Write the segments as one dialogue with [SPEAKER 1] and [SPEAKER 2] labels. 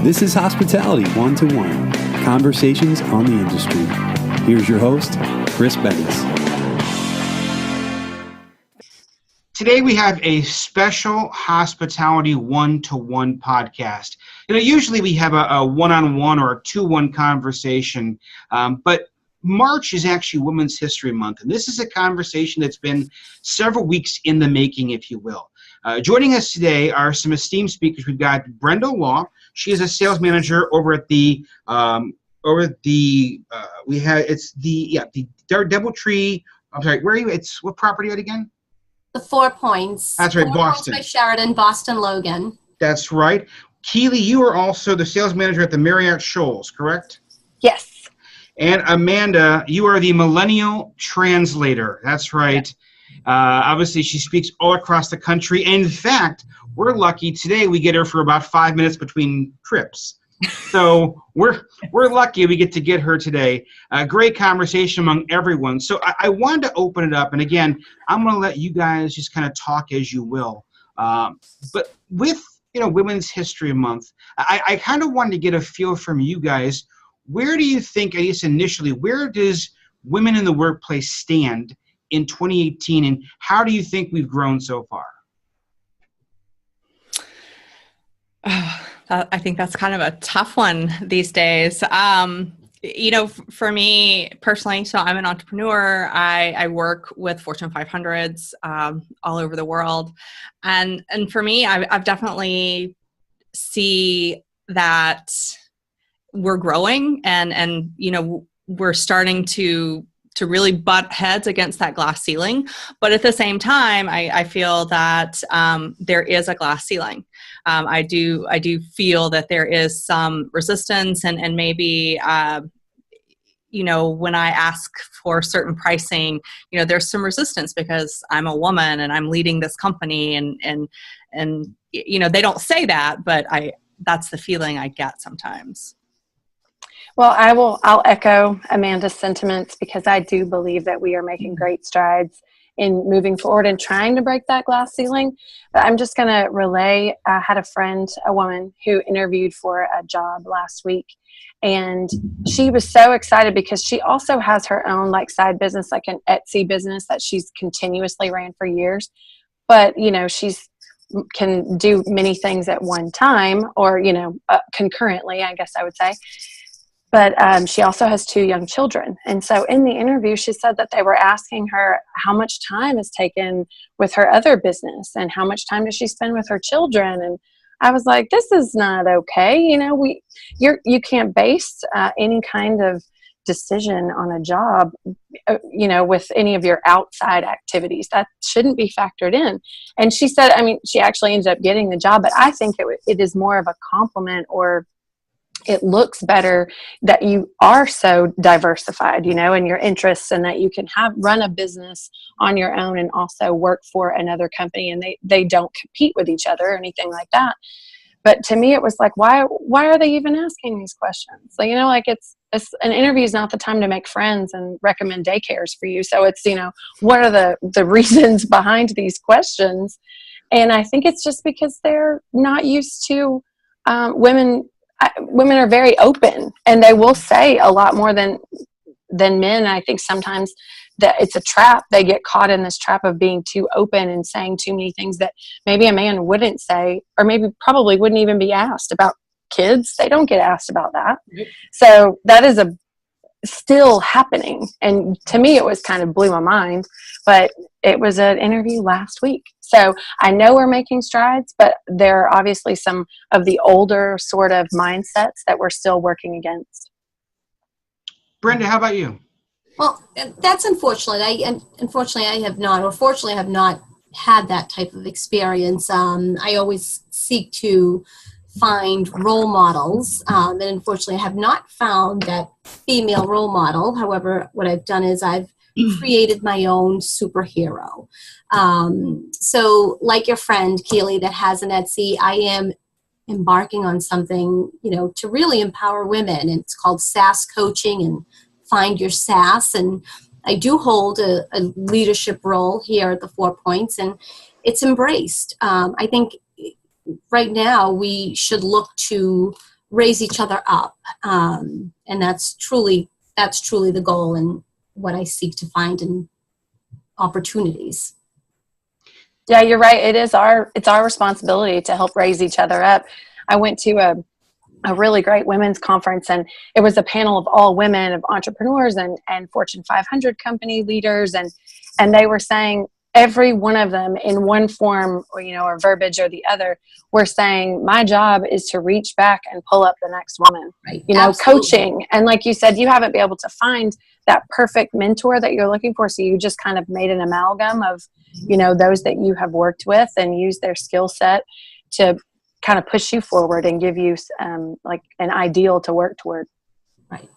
[SPEAKER 1] This is Hospitality One-to-One, conversations on the industry. Here's your host, Chris Bettis.
[SPEAKER 2] Today we have a special Hospitality One-to-One podcast. Usually we have a one-on-one or a two-one conversation, but March is actually Women's History Month, and this is a conversation that's been several weeks in the making, if you will. Joining us today are some esteemed speakers. We've got Brenda Law. She is a sales manager over at the Doubletree. I'm sorry, where are you? It's what property again?
[SPEAKER 3] The 4 Points.
[SPEAKER 2] That's right, Boston.
[SPEAKER 3] By Sheraton, Boston-Logan.
[SPEAKER 2] That's right. Keely, you are also the sales manager at the Marriott Shoals, correct?
[SPEAKER 4] Yes.
[SPEAKER 2] And Amanda, you are the Millennial Translator. That's right. Yeah. Obviously, she speaks all across the country. And in fact, we're lucky today we get her for about 5 minutes between trips. So we're lucky we get her today. A great conversation among everyone. So I wanted to open it up. And again, I'm going to let you guys just kind of talk as you will. But with Women's History Month, I kind of wanted to get a feel from you guys. Where do you think, at least initially, where does women in the workplace stand in 2018, and how do you think we've grown so far?
[SPEAKER 4] I think that's kind of a tough one these days. For me personally, so I'm an entrepreneur. I work with Fortune 500s all over the world. And for me, I've definitely see that we're growing and we're starting to really butt heads against that glass ceiling. But at the same time, I feel that there is a glass ceiling. I do feel that there is some resistance and maybe, when I ask for certain pricing, there's some resistance because I'm a woman and I'm leading this company and they don't say that, but that's the feeling I get sometimes.
[SPEAKER 5] Well, I'll echo Amanda's sentiments because I do believe that we are making great strides in moving forward and trying to break that glass ceiling. But I'm just going to relay, I had a woman who interviewed for a job last week, and she was so excited because she also has her own side business, like an Etsy business that she's continuously ran for years. But, she's can do many things at one time or, concurrently, I guess I would say. But she also has 2 young children. And so in the interview, she said that they were asking her how much time is taken with her other business and how much time does she spend with her children. And I was like, this is not okay. You can't base any kind of decision on a job, with any of your outside activities. That shouldn't be factored in. And she said, she actually ended up getting the job, but I think it is more of a compliment, or it looks better that you are so diversified, in your interests, and that you can run a business on your own and also work for another company, and they don't compete with each other or anything like that. But to me, it was like, why are they even asking these questions? It's an interview is not the time to make friends and recommend daycares for you. So it's, what are the reasons behind these questions? And I think it's just because they're not used to women are very open, and they will say a lot more than men. I think sometimes that it's a trap. They get caught in this trap of being too open and saying too many things that maybe a man wouldn't say, or maybe probably wouldn't even be asked about kids. They don't get asked about that. So that is still happening. And to me, it was kind of blew my mind, but it was an interview last week. So I know we're making strides, but there are obviously some of the older sort of mindsets that we're still working against.
[SPEAKER 2] Brenda, how about you?
[SPEAKER 3] Well, that's unfortunate. Fortunately, I have not had that type of experience. I always seek to find role models, and unfortunately I have not found that female role model. However, what I've done is I've created my own superhero. So like your friend Keely that has an Etsy, I am embarking on something, to really empower women. And it's called SAS Coaching and Find Your SAS. And I do hold a leadership role here at the 4 Points, and it's embraced. I think right now we should look to raise each other up. And that's truly the goal and what I seek to find in opportunities.
[SPEAKER 5] Yeah, you're right. It's our responsibility to help raise each other up. I went to a really great women's conference, and it was a panel of all women, of entrepreneurs and Fortune 500 company leaders. And they were saying, every one of them in one form or verbiage or the other, were saying, my job is to reach back and pull up the next woman,
[SPEAKER 3] right.
[SPEAKER 5] Coaching. And like you said, you haven't been able to find that perfect mentor that you're looking for. So you just kind of made an amalgam of, those that you have worked with and use their skill set to kind of push you forward and give you like an ideal to work toward.
[SPEAKER 3] Right.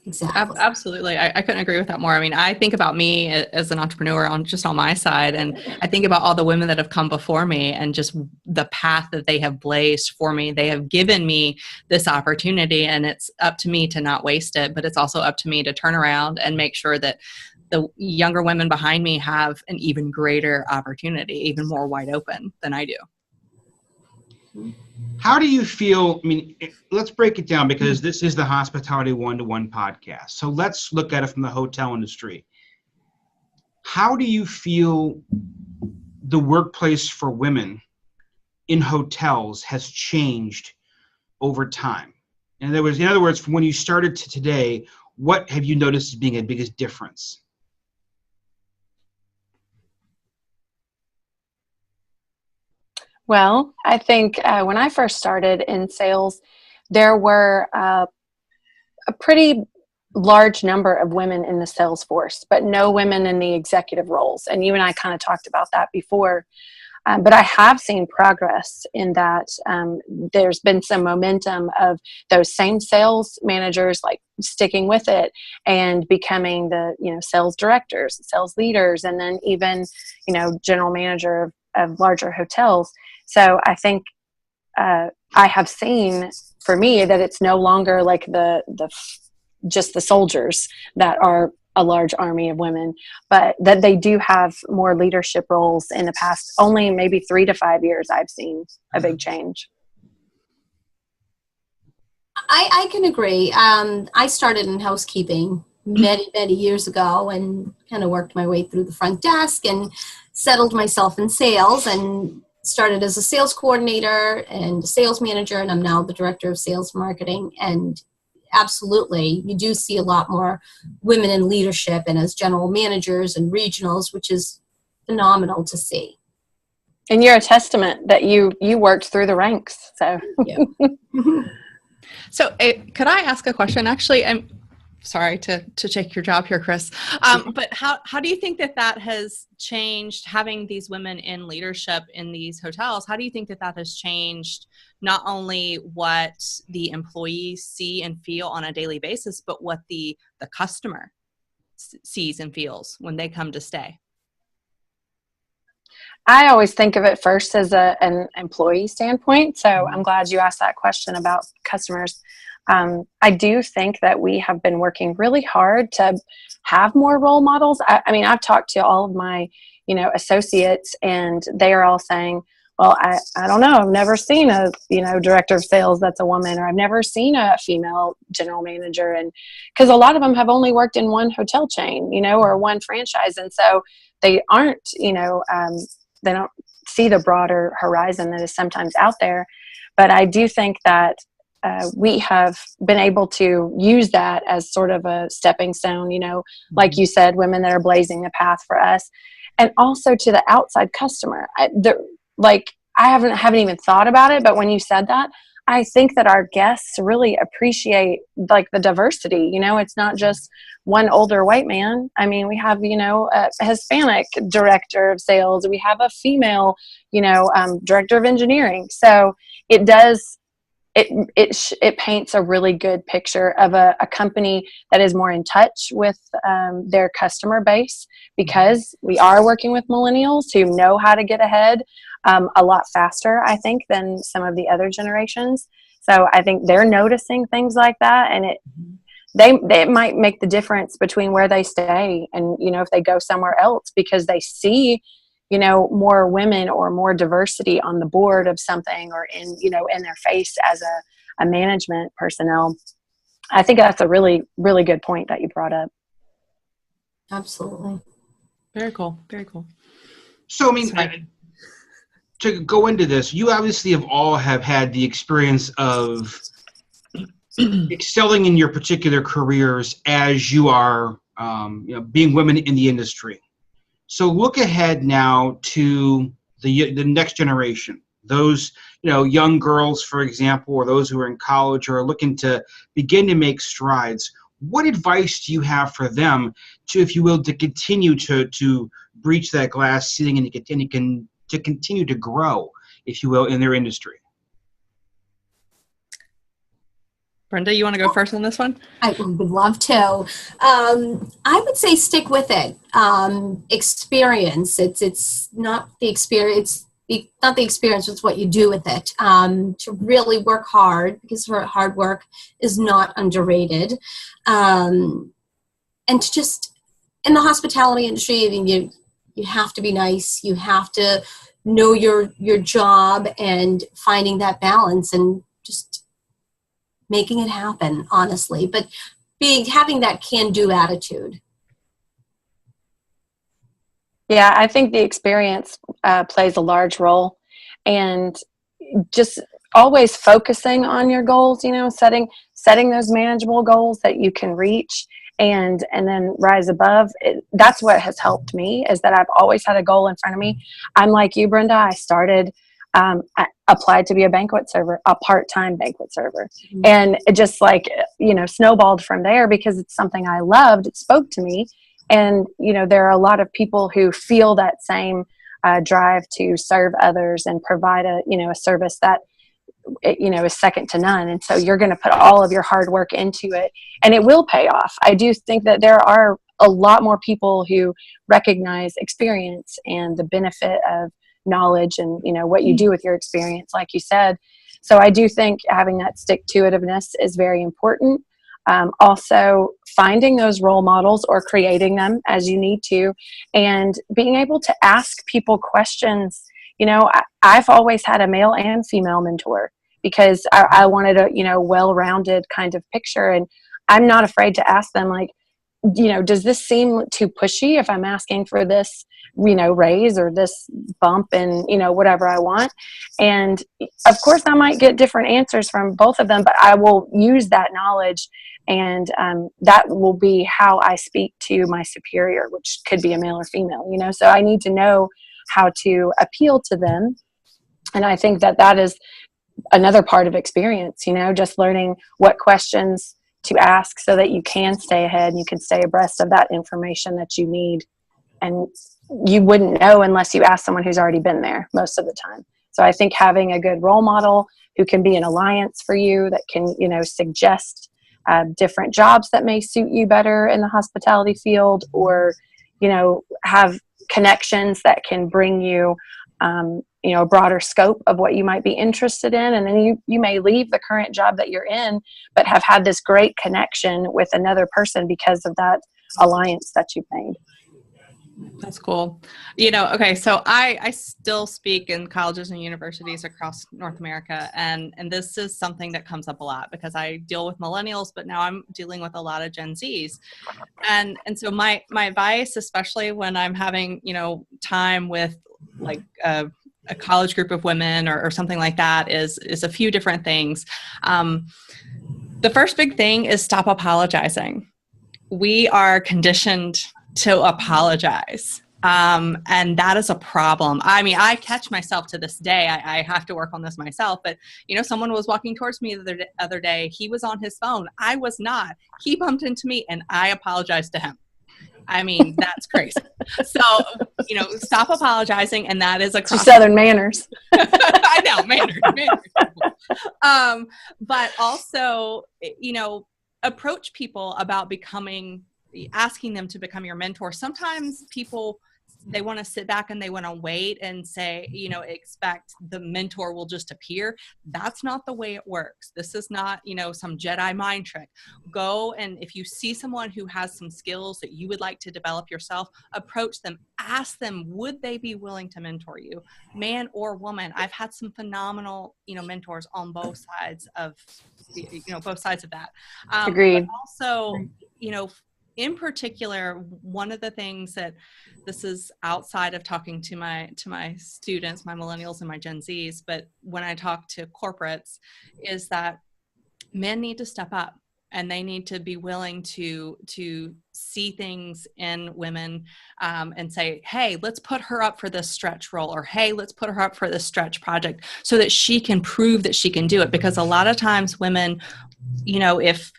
[SPEAKER 3] Exactly.
[SPEAKER 4] Absolutely. I couldn't agree with that more. I mean, I think about me as an entrepreneur on my side, and I think about all the women that have come before me and just the path that they have blazed for me. They have given me this opportunity, and it's up to me to not waste it, but it's also up to me to turn around and make sure that the younger women behind me have an even greater opportunity, even more wide open than I do.
[SPEAKER 2] How do you feel? I mean, let's break it down, because this is the Hospitality One-to-One podcast. So let's look at it from the hotel industry. How do you feel the workplace for women in hotels has changed over time? In other words, from when you started to today, what have you noticed as being the biggest difference?
[SPEAKER 5] Well, I think when I first started in sales, there were a pretty large number of women in the sales force, but no women in the executive roles. And you and I kind of talked about that before. But I have seen progress in that. There's been some momentum of those same sales managers like sticking with it and becoming the sales directors, sales leaders, and then even general manager of larger hotels. So I think I have seen for me that it's no longer like just the soldiers that are a large army of women, but that they do have more leadership roles. In the past only maybe 3 to 5 years, I've seen a big change.
[SPEAKER 3] I can agree. I started in housekeeping many years ago and kind of worked my way through the front desk and settled myself in sales, and started as a sales coordinator and a sales manager, and I'm now the director of sales marketing. And absolutely, you do see a lot more women in leadership and as general managers and regionals, which is phenomenal to see.
[SPEAKER 5] And you're a testament that you worked through the ranks. So,
[SPEAKER 3] yeah.
[SPEAKER 4] So could I ask a question? Actually, I'm sorry to take your job here, Chris. But how do you think that has changed, having these women in leadership in these hotels? How do you think that has changed not only what the employees see and feel on a daily basis, but what the customer sees and feels when they come to stay?
[SPEAKER 5] I always think of it first as an employee standpoint. So I'm glad you asked that question about customers. I do think that we have been working really hard to have more role models. I mean, I've talked to all of my, associates, and they are all saying, well, I don't know. I've never seen a, director of sales that's a woman, or I've never seen a female general manager. And because a lot of them have only worked in one hotel chain, or one franchise. And so they aren't, they don't see the broader horizon that is sometimes out there. But I do think that we have been able to use that as sort of a stepping stone, like you said, women that are blazing the path for us, and also to the outside customer. I haven't even thought about it, but when you said that, I think that our guests really appreciate like the diversity. It's not just one older white man. I mean, we have, a Hispanic director of sales. We have a female, director of engineering. So it does. It paints a really good picture of a company that is more in touch with their customer base, because we are working with millennials who know how to get ahead a lot faster, I think, than some of the other generations. So I think they're noticing things like that, and it might make the difference between where they stay and, if they go somewhere else, because they see more women or more diversity on the board of something, or in their face as management personnel. I think that's a really, really good point that you brought up.
[SPEAKER 3] Absolutely.
[SPEAKER 4] Very cool. Very cool.
[SPEAKER 2] So, I mean, to go into this, you obviously have had the experience of excelling in your particular careers as you are, being women in the industry. So look ahead now to the next generation. Those, young girls, for example, or those who are in college or are looking to begin to make strides. What advice do you have for them to, if you will, to continue to breach that glass ceiling and to continue to grow, if you will, in their industry?
[SPEAKER 4] Brenda, you want to go first on this one?
[SPEAKER 3] I would love to. I would say stick with it. Experience. It's not the experience. Not the experience, it's what you do with it. To really work hard, because hard work is not underrated. And to just, in the hospitality industry, I mean, you have to be nice. You have to know your job and finding that balance and just making it happen, honestly. But having that can-do attitude.
[SPEAKER 5] Yeah, I think the experience plays a large role, and just always focusing on your goals, setting those manageable goals that you can reach and then rise above. That's what has helped me, is that I've always had a goal in front of me. I'm like you, Brenda. I applied to be a banquet server, a part-time banquet server. Mm-hmm. And it just snowballed from there because it's something I loved. It spoke to me. And, there are a lot of people who feel that same drive to serve others and provide a service that, is second to none. And so you're going to put all of your hard work into it, and it will pay off. I do think that there are a lot more people who recognize experience and the benefit of knowledge and, what you do with your experience, like you said. So I do think having that stick-to-itiveness is very important. Also finding those role models or creating them as you need to, and being able to ask people questions. I've always had a male and female mentor because I wanted a, well-rounded kind of picture. And I'm not afraid to ask them, like, does this seem too pushy if I'm asking for this, raise or this bump and, whatever I want. And of course I might get different answers from both of them, but I will use that knowledge, and that will be how I speak to my superior, which could be a male or female, so I need to know how to appeal to them. And I think that is another part of experience, just learning what questions to ask so that you can stay ahead and you can stay abreast of that information that you need. And you wouldn't know unless you ask someone who's already been there most of the time. So I think having a good role model who can be an alliance for you, that can, suggest different jobs that may suit you better in the hospitality field, or, have connections that can bring you, a broader scope of what you might be interested in. And then you may leave the current job that you're in, but have had this great connection with another person because of that alliance that you've made.
[SPEAKER 4] That's cool. Okay, so I still speak in colleges and universities across North America, and this is something that comes up a lot because I deal with millennials, but now I'm dealing with a lot of Gen Zs. And so my advice, especially when I'm having, time with like a college group of women or something like that, is a few different things. The first big thing is stop apologizing. We are conditioned to apologize. And that is a problem. I mean, I catch myself to this day. I have to work on this myself, but someone was walking towards me the other day. He was on his phone. I was not. He bumped into me and I apologized to him. I mean, that's crazy. So, stop apologizing. And that is
[SPEAKER 5] Southern manners.
[SPEAKER 4] I know, manners. But also, approach people about asking them to become your mentor. Sometimes people they want to sit back and they want to wait and say, expect the mentor will just appear. That's not the way it works. This is not, some Jedi mind trick. Go, and if you see someone who has some skills that you would like to develop yourself, approach them, ask them, would they be willing to mentor you, man or woman? I've had some phenomenal, mentors on both sides of, both sides of that.
[SPEAKER 5] Agreed.
[SPEAKER 4] But also, in particular, one of the things that, this is outside of talking to my students, my millennials and my Gen Zs, but when I talk to corporates, is that men need to step up and they need to be willing to see things in women and say, hey, let's put her up for this stretch role, or hey, let's put her up for this stretch project so that she can prove that she can do it. Because a lot of times women, if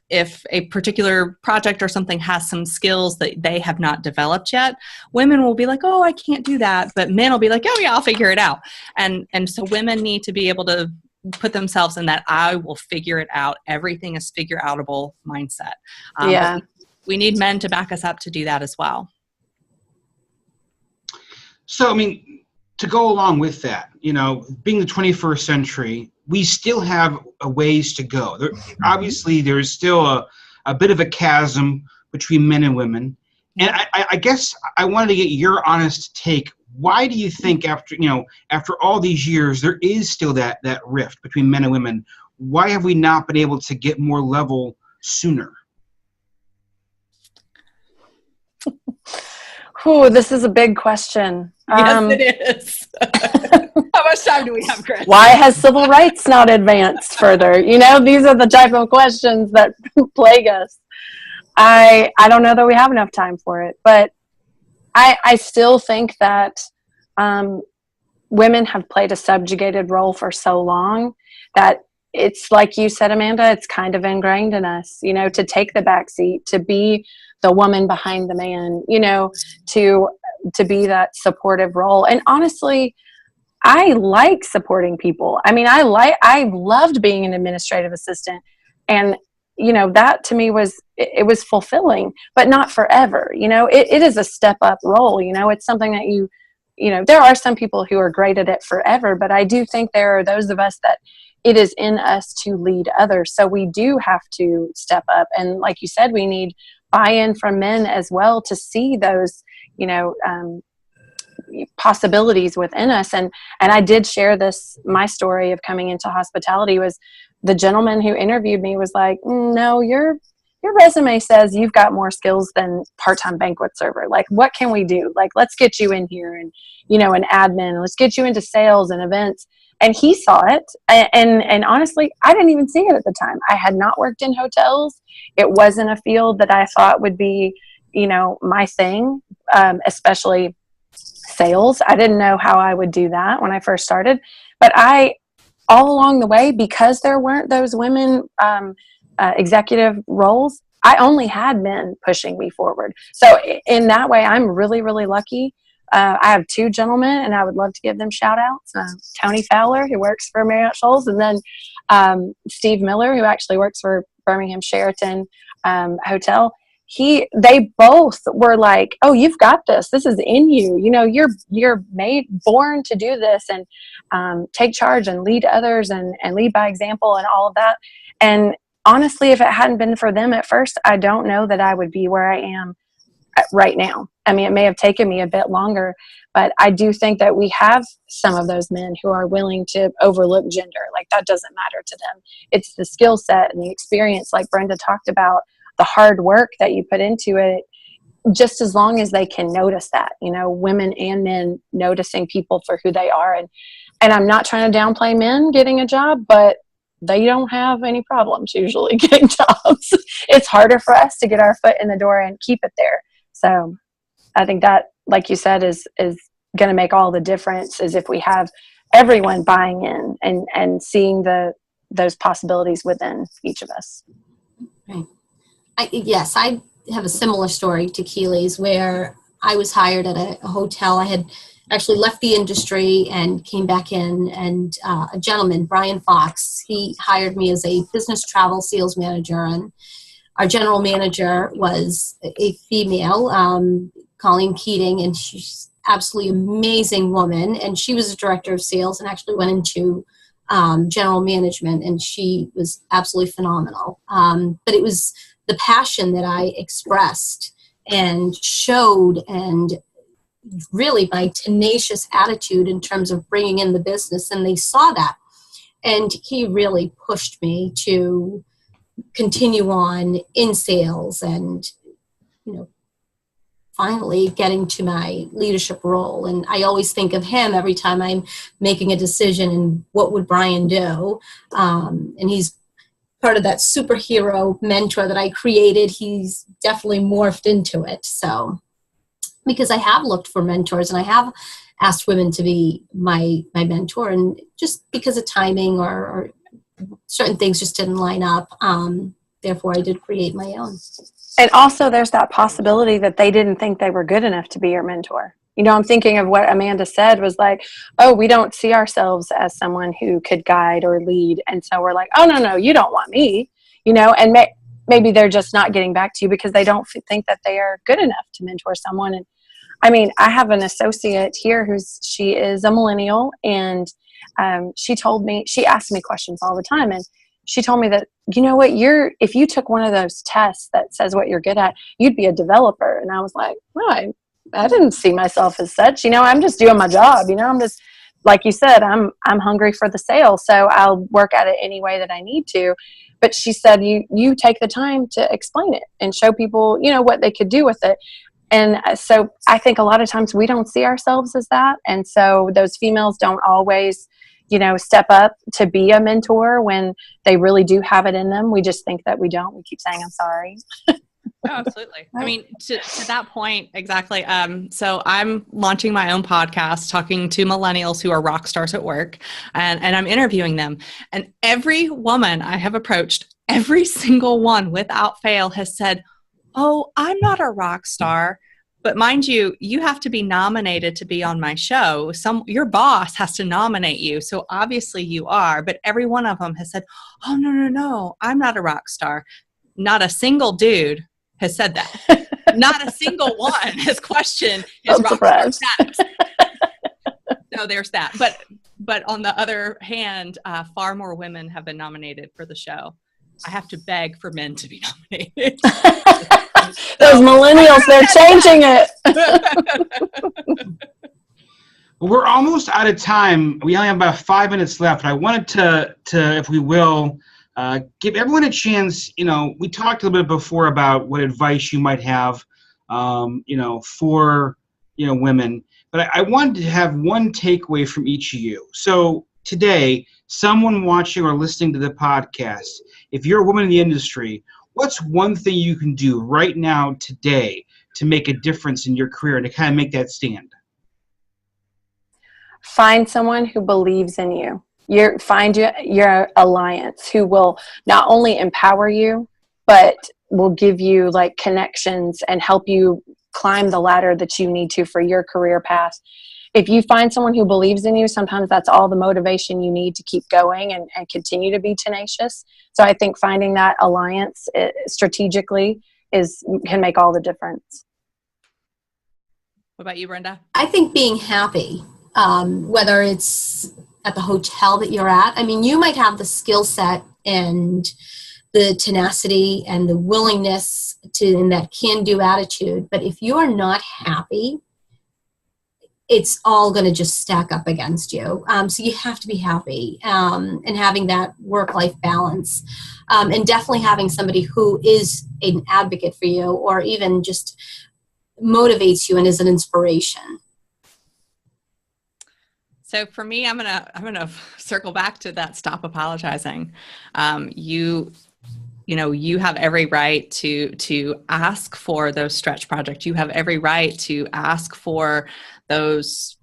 [SPEAKER 4] a particular project or something has some skills that they have not developed yet, women will be like, oh, I can't do that. But men will be like, oh yeah, I'll figure it out. And so women need to be able to put themselves in that I will figure it out, everything is figure outable mindset.
[SPEAKER 5] Yeah.
[SPEAKER 4] We need men to back us up to do that as well.
[SPEAKER 2] So, to go along with that, being the 21st century, we still have a ways to go. Obviously, there's still a bit of a chasm between men and women. And I guess I wanted to get your honest take. Why do you think after all these years, there is still that rift between men and women? Why have we not been able to get more level sooner?
[SPEAKER 5] Oh, this is a big question.
[SPEAKER 4] Yes, it is. How much time do we have, Chris?
[SPEAKER 5] Why has civil rights not advanced further? These are the type of questions that plague us. I don't know that we have enough time for it, but I still think that women have played a subjugated role for so long that it's like you said, Amanda, it's kind of ingrained in us, to take the back seat, to be the woman behind the man, to be that supportive role. And honestly, I like supporting people. I loved being an administrative assistant, and that to me was fulfilling, but not forever. It is a step up role. It's something that there are some people who are great at it forever, but I do think there are those of us that it is in us to lead others. So we do have to step up. And like you said, we need buy-in from men as well to see those, possibilities within us. And I did share my story of coming into hospitality was the gentleman who interviewed me was like, no, your resume says you've got more skills than part-time banquet server. Like, what can we do? Like, let's get you in here and, an admin, let's get you into sales and events. And he saw it. And honestly, I didn't even see it at the time. I had not worked in hotels. It wasn't a field that I thought would be, my thing, especially sales. I didn't know how I would do that when I first started. But all along the way, because there weren't those women executive roles, I only had men pushing me forward. So in that way, I'm really, really lucky. I have two gentlemen, and I would love to give them shout outs. Tony Fowler, who works for Marriott Shoals, and then Steve Miller, who actually works for Birmingham Sheraton Hotel. They both were like, oh, you've got this. This is in you. You're born to do this and take charge and lead others and lead by example and all of that. And honestly, if it hadn't been for them at first, I don't know that I would be where I am right now. It may have taken me a bit longer, but I do think that we have some of those men who are willing to overlook gender. Like, that doesn't matter to them. It's the skill set and the experience, like Brenda talked about, the hard work that you put into it, just as long as they can notice that, women and men noticing people for who they are. And I'm not trying to downplay men getting a job, but they don't have any problems usually getting jobs. It's harder for us to get our foot in the door and keep it there. So I think that, like you said, is going to make all the difference, is if we have everyone buying in and seeing those possibilities within each of us.
[SPEAKER 3] Right. Yes, I have a similar story to Keely's, where I was hired at a hotel. I had actually left the industry and came back in, and a gentleman, Brian Fox, he hired me as a business travel sales manager, and our general manager was a female, Colleen Keating, and absolutely amazing woman, and she was a director of sales and actually went into general management, and she was absolutely phenomenal. But it was the passion that I expressed and showed, and really my tenacious attitude in terms of bringing in the business, and they saw that. And he really pushed me to continue on in sales and, finally getting to my leadership role. And I always think of him every time I'm making a decision and what would Brian do. And he's part of that superhero mentor that I created. He's definitely morphed into it. So, because I have looked for mentors and I have asked women to be my mentor, and just because of timing or certain things just didn't line up. Therefore, I did create my own.
[SPEAKER 5] And also there's that possibility that they didn't think they were good enough to be your mentor. I'm thinking of what Amanda said was like, oh, we don't see ourselves as someone who could guide or lead. And so we're like, oh, no, you don't want me, and maybe they're just not getting back to you because they don't think that they are good enough to mentor someone. And I mean, I have an associate here she is a millennial, and she asked me questions all the time. And she told me that, if you took one of those tests that says what you're good at, you'd be a developer. And I was like, well, I didn't see myself as such. I'm just doing my job. I'm just, like you said, I'm hungry for the sale. So I'll work at it any way that I need to. But she said, you take the time to explain it and show people, what they could do with it. And so I think a lot of times we don't see ourselves as that. And so those females don't always, step up to be a mentor when they really do have it in them. We just think that we don't. We keep saying, I'm sorry.
[SPEAKER 4] Oh, absolutely. I mean, to that point, exactly. So I'm launching my own podcast, talking to millennials who are rock stars at work, and I'm interviewing them. And every woman I have approached, every single one without fail has said, oh, I'm not a rock star. But mind you, you have to be nominated to be on my show. Your boss has to nominate you. So obviously you are. But every one of them has said, oh, no, I'm not a rock star. Not a single dude has said that. Not a single one has questioned his rock star status. So there's that. But on the other hand, far more women have been nominated for the show. I have to beg for men to be nominated.
[SPEAKER 5] Those millennials, they're changing it.
[SPEAKER 2] We're almost out of time. We only have about 5 minutes left. I wanted to if we will, give everyone a chance. We talked a little bit before about what advice you might have, for, women. But I wanted to have one takeaway from each of you. So today, someone watching or listening to the podcast, if you're a woman in the industry, what's one thing you can do right now today to make a difference in your career and to kind of make that stand?
[SPEAKER 5] Find someone who believes in you. Find your alliance who will not only empower you, but will give you like connections and help you climb the ladder that you need to for your career path. If you find someone who believes in you, sometimes that's all the motivation you need to keep going and continue to be tenacious. So I think finding that alliance strategically can make all the difference.
[SPEAKER 4] What about you, Brenda?
[SPEAKER 3] I think being happy, whether it's at the hotel that you're at. I mean, you might have the skill set and the tenacity and the willingness and that can-do attitude, but if you are not happy, it's all going to just stack up against you. So you have to be happy and having that work-life balance, and definitely having somebody who is an advocate for you or even just motivates you and is an inspiration.
[SPEAKER 4] So for me, I'm gonna circle back to that. Stop apologizing. You have every right to ask for those stretch projects. You have every right to ask for those,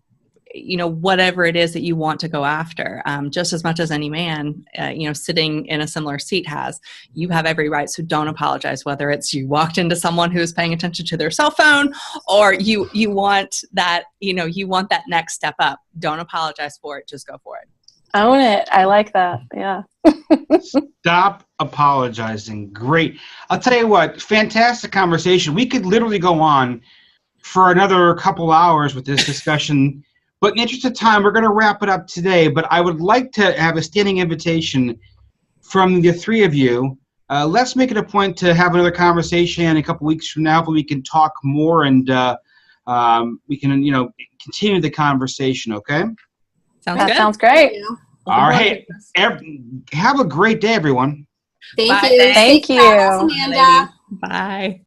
[SPEAKER 4] whatever it is that you want to go after, just as much as any man, sitting in a similar seat has. You have every right, so don't apologize, whether it's you walked into someone who's paying attention to their cell phone or you want that, you want that next step up. Don't apologize for it, just go for it.
[SPEAKER 5] Own it. I like that. Yeah.
[SPEAKER 2] Stop apologizing. Great. I'll tell you what, fantastic conversation. We could literally go on for another couple hours with this discussion. But in the interest of time, we're going to wrap it up today. But I would like to have a standing invitation from the three of you. Let's make it a point to have another conversation a couple weeks from now, but we can talk more and we can, continue the conversation. Okay.
[SPEAKER 5] Sounds great.
[SPEAKER 2] All right. Have a great day, everyone.
[SPEAKER 3] Thank you.
[SPEAKER 5] Thank you.
[SPEAKER 3] Amanda.
[SPEAKER 4] Bye.